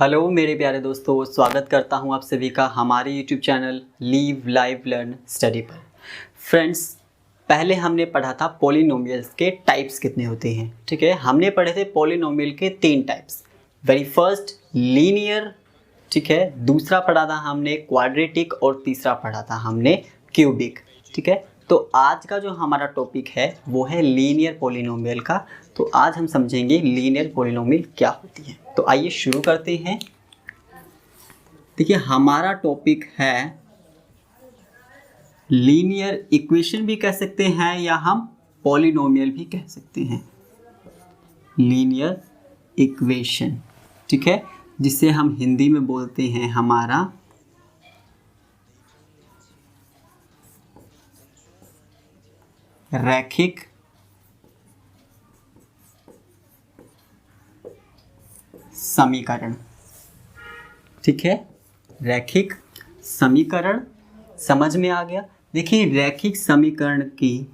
Hello मेरे प्यारे दोस्तों, स्वागत करता हूं आप सभी का हमारे YouTube channel leave live learn study पर। फ्रेंड्स, पहले हमने पढ़ा था पॉलिनोमियल्स के टाइप्स कितने होते हैं। ठीक है, हमने पढ़े थे पॉलिनोमियल के 3 टाइप्स। वेरी फर्स्ट लीनियर, ठीक है, दूसरा पढ़ा था हमने क्वाड्रेटिक और तीसरा पढ़ा था हमने क्यूबिक। ठीक है, तो आज का जो हमारा टॉपिक है वो है लीनियर पॉलिनोमियल का। तो आज हम समझेंगे लीनियर पॉलिनोमियल क्या होती है। तो आइए शुरू करते हैं। देखिए, हमारा टॉपिक है लीनियर इक्वेशन भी कह सकते हैं या हम पॉलिनोमियल भी कह सकते हैं। लीनियर इक्वेशन, ठीक है, जिसे हम हिंदी में बोलते हैं हमारा रैखिक समीकरण। ठीक है, रैखिक समीकरण समझ में आ गया। देखिए, रैखिक समीकरण की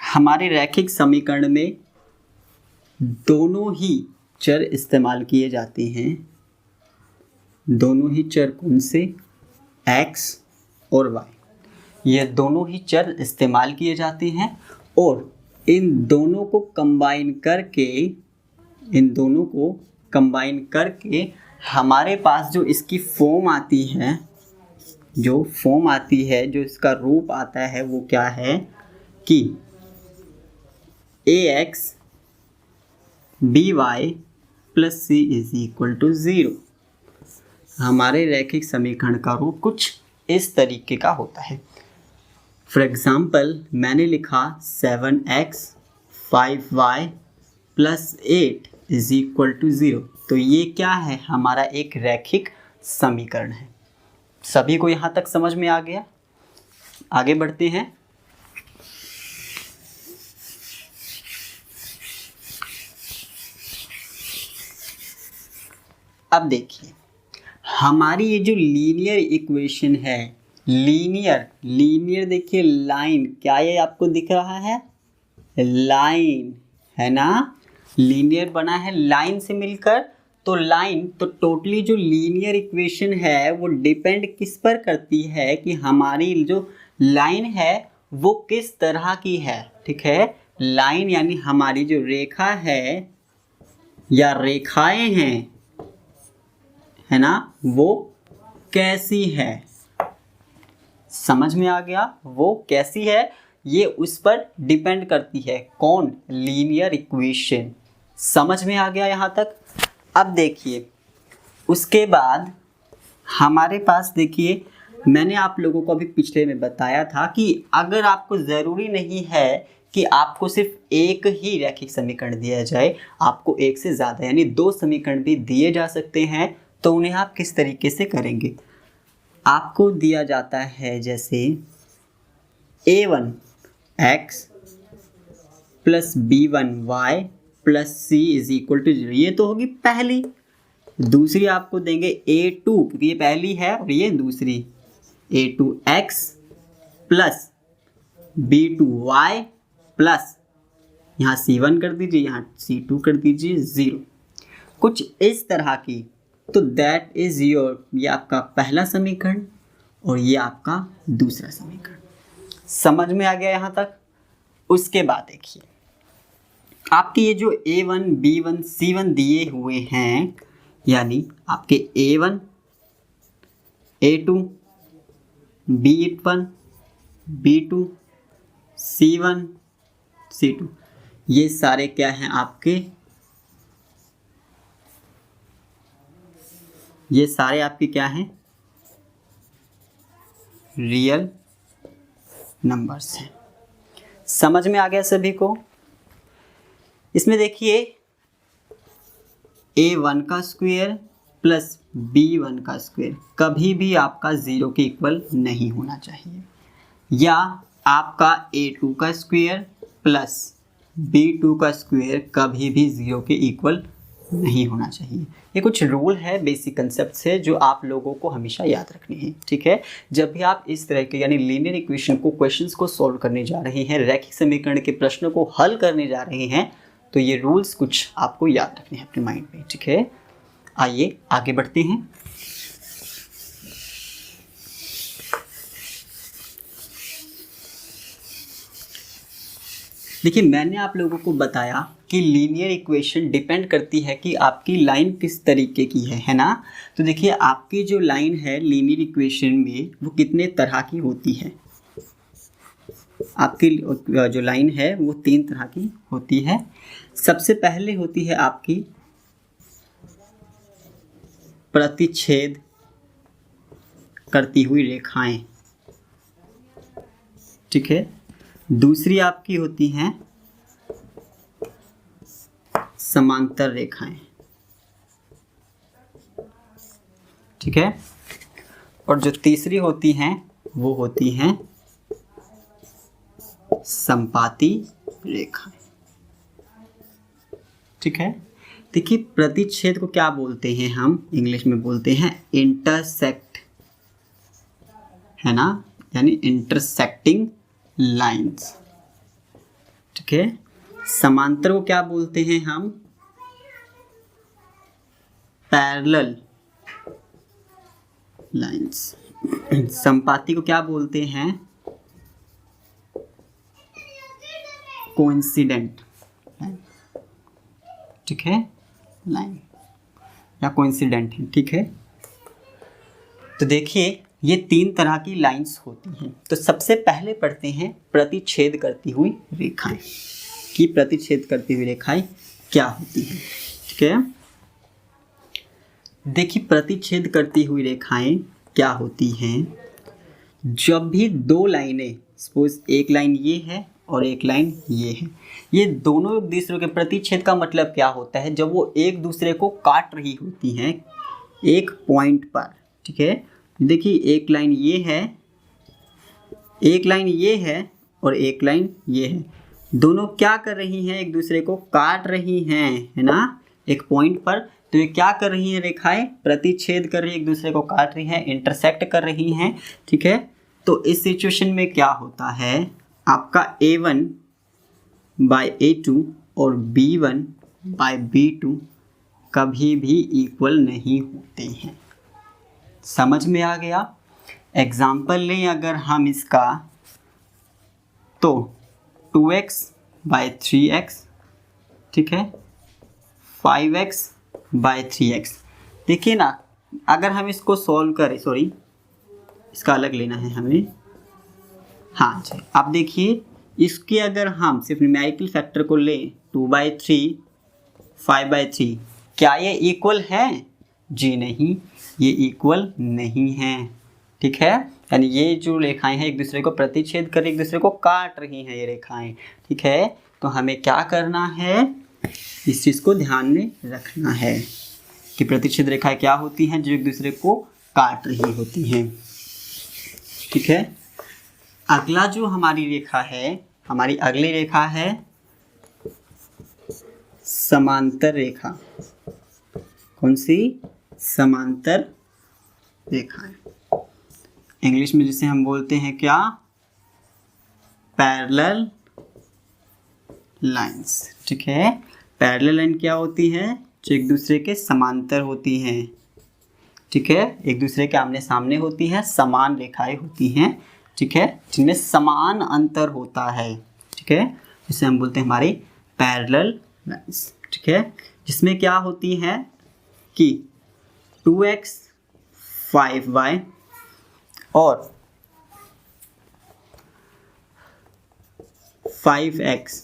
हमारे रैखिक समीकरण में दोनों ही चर इस्तेमाल किए जाते हैं। दोनों ही चर कौन से? x और y। ये दोनों ही चर इस्तेमाल किए जाते हैं और इन दोनों को कंबाइन करके हमारे पास जो इसकी फॉर्म आती है, जो इसका रूप आता है वो क्या है कि ax by plus c is equal to 0। हमारे रैखिक समीकरण का रूप कुछ इस तरीके का होता है। फॉर एग्जाम्पल, मैंने लिखा 7x 5y plus 8 is equal to 0। तो ये क्या है? हमारा एक रैखिक समीकरण है। सभी को यहाँ तक समझ में आ गया? आगे बढ़ते हैं। अब देखिए, हमारी ये जो लीनियर इक्वेशन है, लीनियर देखिए, लाइन, क्या ये आपको दिख रहा है? लाइन है ना, लीनियर बना है लाइन से मिलकर। तो टोटली जो लीनियर इक्वेशन है वो डिपेंड किस पर करती है कि हमारी जो लाइन है वो किस तरह की है। ठीक है, लाइन यानी हमारी जो रेखा है या रेखाएं हैं, है ना, वो कैसी है। समझ में आ गया? वो कैसी है ये उस पर डिपेंड करती है। कौन? Linear equation. समझ में आ गया यहाँ तक? अब देखिए, उसके बाद हमारे पास, देखिए, मैंने आप लोगों को अभी पिछले में बताया था कि अगर आपको ज़रूरी नहीं है कि आपको सिर्फ एक ही रैखिक समीकरण दिया जाए, आपको एक से ज़्यादा यानी 2 समीकरण भी दिए जा सकते हैं। तो उन्हें आप किस तरीके से करेंगे? आपको दिया जाता है जैसे a1x plus b1y plus c is equal to 0। ये तो होगी पहली। दूसरी आपको देंगे a2, क्योंकि ये पहली है और ये दूसरी, a2x प्लस b2y प्लस, यहाँ c1 कर दीजिए, यहाँ c2 कर दीजिए 0। कुछ इस तरह की। तो दैट इज योर, ये आपका पहला समीकरण और ये आपका दूसरा समीकरण। समझ में आ गया यहाँ तक? उसके बाद देखिए, आपके ये जो a1 b1 c1 दिए हुए हैं, यानी आपके a1 a2 b1 b2 c1 c2, ये सारे क्या हैं आपके? ये सारे आपके क्या हैं? रियल नंबर्स हैं। समझ में आ गया सभी को? इसमें देखिए, a1 का स्क्वायर प्लस b1 का स्क्वायर कभी भी आपका 0 के इक्वल नहीं होना चाहिए, या आपका a2 का स्क्वायर प्लस b2 का स्क्वायर कभी भी 0 के इक्वल नहीं होना चाहिए। ये कुछ रूल है, बेसिक कंसेप्ट है जो आप लोगों को हमेशा याद रखने हैं। ठीक है, जब भी आप इस तरह के यानी लीनियर इक्वेशन को, क्वेश्चंस को सॉल्व करने जा रहे हैं, रैखिक समीकरण के प्रश्नों को हल करने जा रहे हैं, तो ये रूल्स कुछ आपको याद रखने हैं अपने माइंड में। ठीक है, आइए आगे बढ़ते हैं। देखिए मैंने आप लोगों को बताया कि लीनियर इक्वेशन डिपेंड करती है कि आपकी लाइन किस तरीके की है ना। तो देखिए आपकी जो लाइन है लीनियर इक्वेशन में वो कितने तरह की होती है। आपकी जो लाइन है वो 3 तरह की होती है। सबसे पहले होती है आपकी प्रतिच्छेद करती हुई रेखाएं, ठीक है। दूसरी आपकी होती हैं समांतर रेखाएं, ठीक है। और जो तीसरी होती हैं वो होती हैं संपाती रेखाएं, ठीक है। देखिए प्रतिच्छेद को क्या बोलते हैं, हम इंग्लिश में बोलते हैं इंटरसेक्ट, है ना, यानी इंटरसेक्टिंग लाइंस, ठीक है। समांतर को क्या बोलते हैं हम, पैरेलल लाइंस। संपाती को क्या बोलते हैं, कोइंसिडेंट लाइन, ठीक है, लाइन या कोइंसिडेंट है, ठीक है। तो देखिए ये 3 तरह की लाइंस होती हैं। तो सबसे पहले पढ़ते हैं प्रतिच्छेद करती हुई रेखाएं कि प्रतिच्छेद करती हुई रेखाएं क्या होती हैं, ठीक है। देखिए प्रतिच्छेद करती हुई रेखाएं क्या होती हैं, जब भी 2 लाइनें, सपोज एक लाइन ये है और एक लाइन ये है, ये दोनों एक दूसरे के प्रतिच्छेद का मतलब क्या होता है, जब वो एक दूसरे को काट रही होती हैं एक पॉइंट पर, ठीक है। देखिए एक लाइन ये है, एक लाइन ये है और एक लाइन ये है, दोनों क्या कर रही हैं, एक दूसरे को काट रही हैं, है ना, एक पॉइंट पर। तो ये क्या कर रही हैं, रेखाएं प्रतिच्छेद कर रही है, एक दूसरे को काट रही हैं, इंटरसेक्ट कर रही हैं, ठीक है। तो इस सिचुएशन में क्या होता है, आपका A1 बाय A2 और B1 बाय B2 कभी भी इक्वल नहीं होते हैं। समझ में आ गया। एग्जाम्पल लें अगर हम इसका, तो 2x बाय 3x, ठीक है, 5x बाय 3x। देखिए ना, अगर हम इसको सॉल्व करें, सॉरी इसका अलग लेना है हमें, हाँ जी। अब देखिए इसके अगर हम सिर्फ न्यूमेरिकल फैक्टर को लें 2/3 5/3, क्या ये इक्वल है, जी नहीं, ये इक्वल नहीं है, ठीक है। यानी ये जो रेखाएं हैं एक दूसरे को प्रतिच्छेद कर, एक दूसरे को काट रही हैं ये रेखाएं, ठीक है। तो हमें क्या करना है, इस चीज़ को ध्यान में रखना है कि प्रतिच्छेद रेखाएं क्या होती हैं, जो एक दूसरे को काट रही होती हैं, ठीक है। अगला जो हमारी रेखा है, हमारी अगली रेखा है समांतर रेखा। कौन सी, समांतर रेखा है, इंग्लिश में जिसे हम बोलते हैं क्या, पैरेलल लाइंस, ठीक है। पैरेलल लाइन क्या होती है, जो एक दूसरे के समांतर होती हैं, ठीक है, एक दूसरे के आमने सामने होती हैं, समान रेखाएं होती हैं, ठीक है, जिनमें समान अंतर होता है, ठीक है, जिसे हम बोलते हैं हमारी पैरेलल लाइंस, ठीक है। जिसमें क्या होती है कि 2x 5y और 5x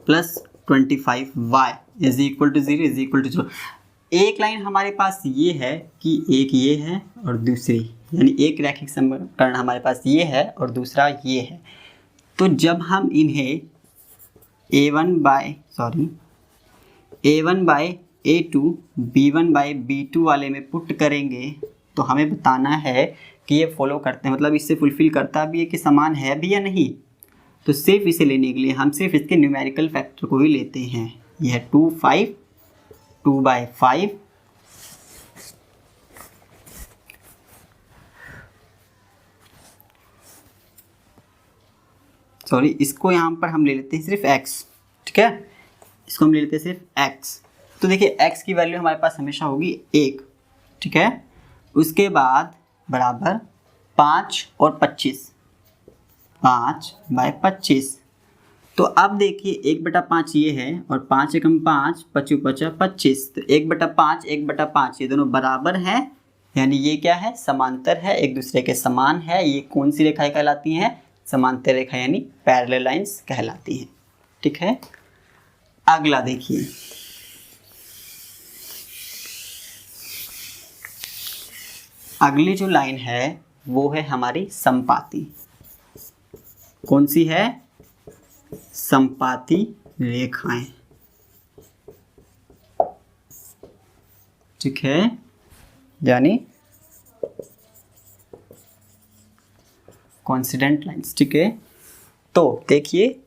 plus 25y is equal to 0 is equal to 0। एक लाइन हमारे पास ये है कि एक ये है और दूसरी, यानी एक रैखिक समीकरण हमारे पास ये है और दूसरा ये है। तो जब हम इन्हें A1 bye A2 B1 bye B2 वाले में पुट करेंगे तो हमें बताना है कि ये फॉलो करते हैं, मतलब इससे फुलफिल करता भी है कि समान है भी या नहीं। तो सिर्फ इसे लेने के लिए हम सिर्फ इसके न्यूमेरिकल फैक्टर को ही लेते हैं। यह है 2/5 सॉरी, इसको यहाँ पर हम ले लेते हैं सिर्फ x, ठीक है, इसको हम ले लेते हैं सिर्फ x। तो देखिए x की वैल्यू हमारे पास हमेशा होगी 1, ठीक है। उसके बाद बराबर 5 और 25, 5/25। तो अब देखिए 1/5 ये है और 5 एकम 5, 5×5 = 25। तो 1/5 1/5 ये दोनों बराबर है, यानी ये क्या है, समांतर है, एक दूसरे के समान है। ये कौन सी रेखाएं कहलाती हैं, समांतर रेखा यानी पैरेलल लाइंस कहलाती हैं, ठीक है। अगला देखिए, अगली जो लाइन है वो है हमारी समपाती। कौन सी है, समपाती रेखाएं, ठीक है, यानी कोइंसिडेंट लाइंस, ठीक है। तो देखिए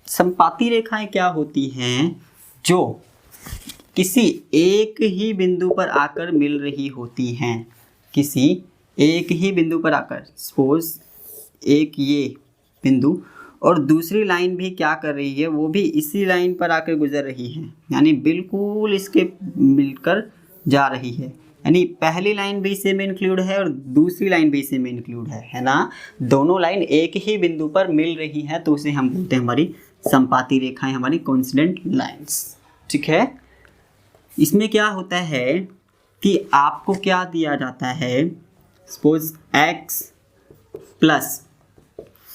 समपाती रेखाएं क्या होती हैं, जो किसी एक ही बिंदु पर आकर मिल रही होती हैं, किसी एक ही बिंदु पर आकर, सपोज एक ये बिंदु और दूसरी लाइन भी क्या कर रही है, वो भी इसी लाइन पर आकर गुजर रही है, यानी बिल्कुल इसके मिलकर जा रही है, यानी पहली लाइन भी इसी में इंक्लूड है और दूसरी लाइन भी इसी में इंक्लूड है ना। दोनों लाइन एक ही बिंदु पर मिल रही है, तो उसे हम बोलते हैं हमारी समपाती रेखाएं, हमारी कोइंसिडेंट लाइंस, ठीक है। इसमें क्या होता है कि आपको क्या दिया जाता है, सपोज x +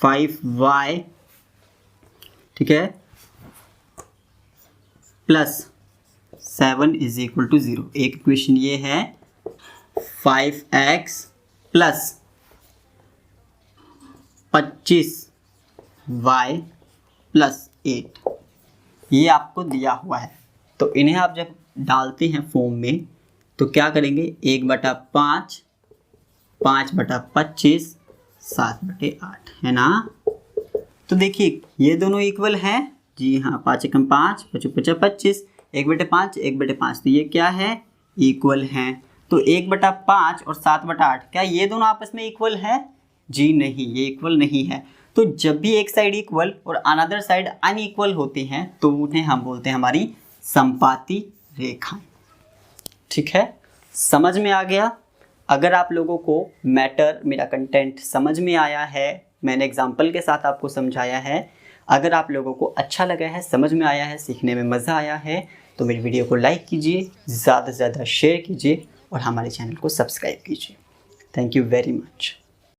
5y, ठीक है, +7 = 0। एक इक्वेशन ये है 5x + 25y + 8, ये आपको दिया हुआ है। तो इन्हें आप जब डालते हैं फॉर्म में तो क्या करेंगे, 1/5, 5/25, 7/8, है ना। तो देखिए ये दोनों इक्वल हैं जी हाँ, 5 एकम 5, 5×5 = 25, 1/5 1/5, तो ये क्या है, इक्वल हैं। तो 1/5 और 7/8 क्या ये दोनों आपस में इक्वल है, जी नहीं, ये इक्वल नहीं है। तो जब भी एक साइड इक्वल और अनदर साइड अनइक्वल होते हैं तो उन्हें हम बोलते हैं हमारी समपाती रेखाएं, ठीक है। समझ में आ गया। अगर आप लोगों को मैटर, मेरा कंटेंट समझ में आया है, मैंने एग्जाम्पल के साथ आपको समझाया है, अगर आप लोगों को अच्छा लगा है, समझ में आया है, सीखने में मज़ा आया है, तो मेरी वीडियो को लाइक कीजिए, ज़्यादा से ज़्यादा शेयर कीजिए और हमारे चैनल को सब्सक्राइब कीजिए। Thank you very much.